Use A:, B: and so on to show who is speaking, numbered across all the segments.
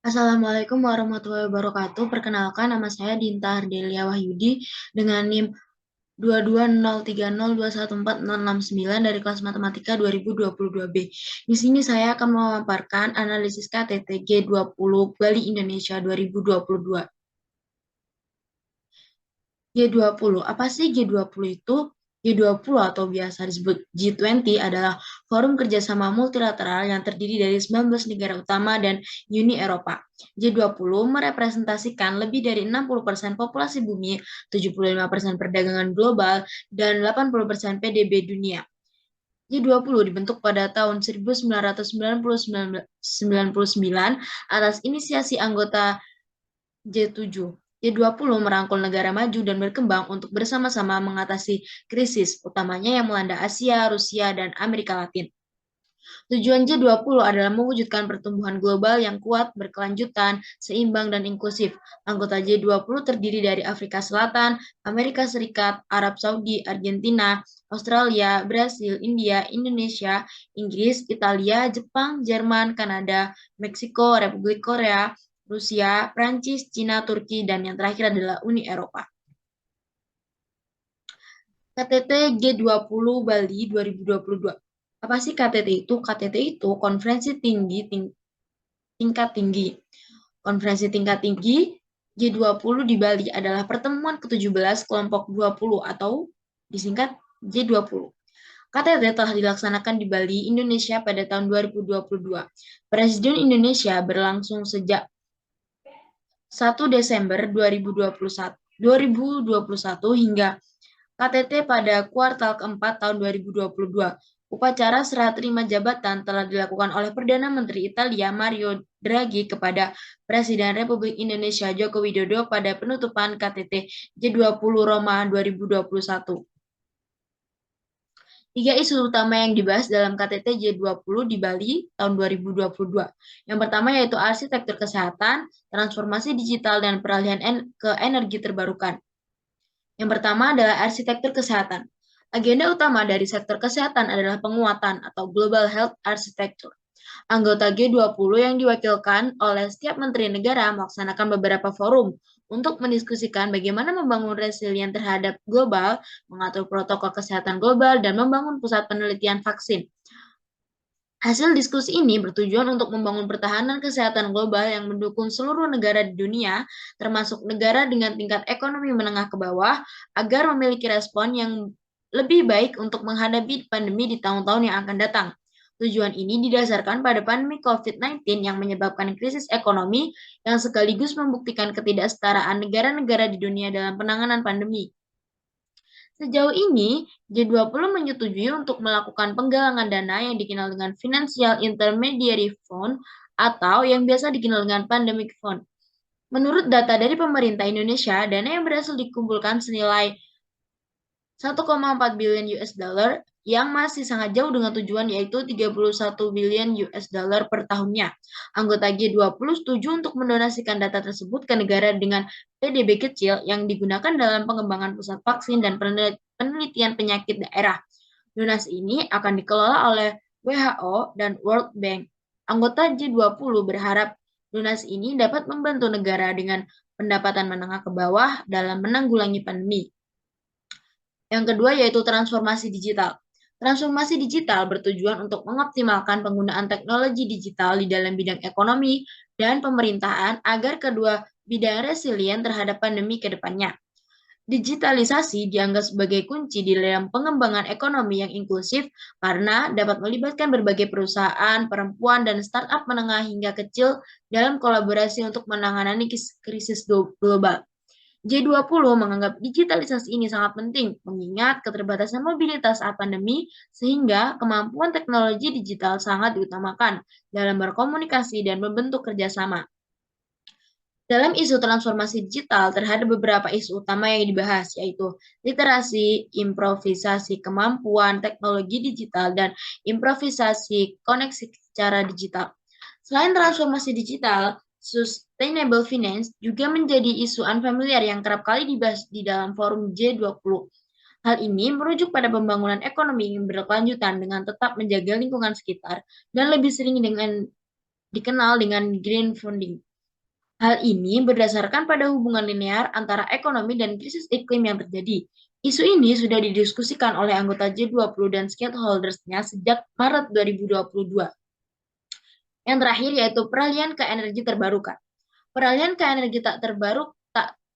A: Assalamualaikum warahmatullahi wabarakatuh. Perkenalkan, nama saya Dinta Ardelia Wahyudi dengan NIM 22030214069 dari kelas Matematika 2022B. Di sini saya akan memaparkan analisis KTT G20 Bali Indonesia 2022. G20, apa sih G20 itu? G20 atau biasa disebut G20 adalah forum kerjasama multilateral yang terdiri dari 19 negara utama dan Uni Eropa. G20 merepresentasikan lebih dari 60% populasi bumi, 75% perdagangan global, dan 80% PDB dunia. G20 dibentuk pada tahun 1999 atas inisiasi anggota G7. G20 merangkul negara maju dan berkembang untuk bersama-sama mengatasi krisis, utamanya yang melanda Asia, Rusia, dan Amerika Latin. Tujuan G20 adalah mewujudkan pertumbuhan global yang kuat, berkelanjutan, seimbang, dan inklusif. Anggota G20 terdiri dari Afrika Selatan, Amerika Serikat, Arab Saudi, Argentina, Australia, Brasil, India, Indonesia, Inggris, Italia, Jepang, Jerman, Kanada, Meksiko, Republik Korea, Rusia, Prancis, Cina, Turki, dan yang terakhir adalah Uni Eropa. KTT G20 Bali 2022. Apa sih KTT itu? KTT itu konferensi tingkat tinggi. Konferensi tingkat tinggi G20 di Bali adalah pertemuan ke-17 kelompok 20 atau disingkat G20. KTT telah dilaksanakan di Bali, Indonesia pada tahun 2022. Presiden Indonesia berlangsung sejak 1 Desember 2021 hingga KTT pada kuartal keempat tahun 2022. Upacara serah terima jabatan telah dilakukan oleh Perdana Menteri Italia Mario Draghi kepada Presiden Republik Indonesia Joko Widodo pada penutupan KTT G20 Roma 2021. Tiga isu utama yang dibahas dalam KTT G20 di Bali tahun 2022. Yang pertama yaitu arsitektur kesehatan, transformasi digital, dan peralihan ke energi terbarukan. Yang pertama adalah arsitektur kesehatan. Agenda utama dari sektor kesehatan adalah penguatan atau Global Health Architecture. Anggota G20 yang diwakilkan oleh setiap menteri negara melaksanakan beberapa forum untuk mendiskusikan bagaimana membangun resilien terhadap global, mengatur protokol kesehatan global, dan membangun pusat penelitian vaksin. Hasil diskusi ini bertujuan untuk membangun pertahanan kesehatan global yang mendukung seluruh negara di dunia, termasuk negara dengan tingkat ekonomi menengah ke bawah, agar memiliki respon yang lebih baik untuk menghadapi pandemi di tahun-tahun yang akan datang. Tujuan ini didasarkan pada pandemi COVID-19 yang menyebabkan krisis ekonomi yang sekaligus membuktikan ketidaksetaraan negara-negara di dunia dalam penanganan pandemi. Sejauh ini, G20 menyetujui untuk melakukan penggalangan dana yang dikenal dengan Financial Intermediary Fund atau yang biasa dikenal dengan Pandemic Fund. Menurut data dari pemerintah Indonesia, dana yang berhasil dikumpulkan senilai 1,4 billion US dollar yang masih sangat jauh dengan tujuan yaitu 31 billion US dollar per tahunnya. Anggota G20 setuju untuk mendonasikan data tersebut ke negara dengan PDB kecil yang digunakan dalam pengembangan pusat vaksin dan penelitian penyakit daerah. Donasi ini akan dikelola oleh WHO dan World Bank. Anggota G20 berharap donasi ini dapat membantu negara dengan pendapatan menengah ke bawah dalam menanggulangi pandemi. Yang kedua yaitu transformasi digital. Transformasi digital bertujuan untuk mengoptimalkan penggunaan teknologi digital di dalam bidang ekonomi dan pemerintahan agar kedua bidang resilient terhadap pandemi ke depannya. Digitalisasi dianggap sebagai kunci di dalam pengembangan ekonomi yang inklusif karena dapat melibatkan berbagai perusahaan, perempuan, dan startup menengah hingga kecil dalam kolaborasi untuk menangani krisis global. G20 menganggap digitalisasi ini sangat penting, mengingat keterbatasan mobilitas saat pandemi, sehingga kemampuan teknologi digital sangat diutamakan dalam berkomunikasi dan membentuk kerjasama. Dalam isu transformasi digital, terhadap beberapa isu utama yang dibahas, yaitu literasi, improvisasi kemampuan teknologi digital, dan improvisasi koneksi secara digital. Selain transformasi digital, sustainable finance juga menjadi isu unfamiliar yang kerap kali dibahas di dalam forum G20. Hal ini merujuk pada pembangunan ekonomi yang berkelanjutan dengan tetap menjaga lingkungan sekitar dan lebih sering dikenal dengan green funding. Hal ini berdasarkan pada hubungan linear antara ekonomi dan krisis iklim yang terjadi. Isu ini sudah didiskusikan oleh anggota G20 dan stakeholders-nya sejak Maret 2022. Yang terakhir yaitu peralihan ke energi terbarukan. Peralihan ke energi tak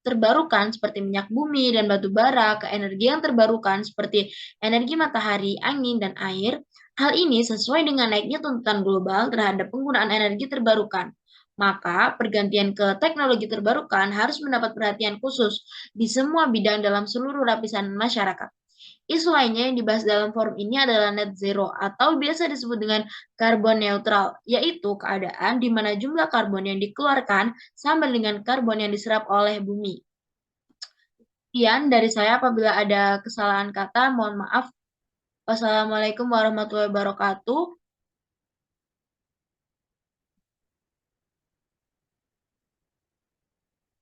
A: terbarukan seperti minyak bumi dan batu bara ke energi yang terbarukan seperti energi matahari, angin, dan air. Hal ini sesuai dengan naiknya tuntutan global terhadap penggunaan energi terbarukan. Maka, pergantian ke teknologi terbarukan harus mendapat perhatian khusus di semua bidang dalam seluruh lapisan masyarakat. Isu lainnya yang dibahas dalam forum ini adalah net zero atau biasa disebut dengan karbon neutral, yaitu keadaan di mana jumlah karbon yang dikeluarkan sama dengan karbon yang diserap oleh bumi. Sekian dari saya, apabila ada kesalahan kata, mohon maaf. Wassalamualaikum warahmatullahi wabarakatuh.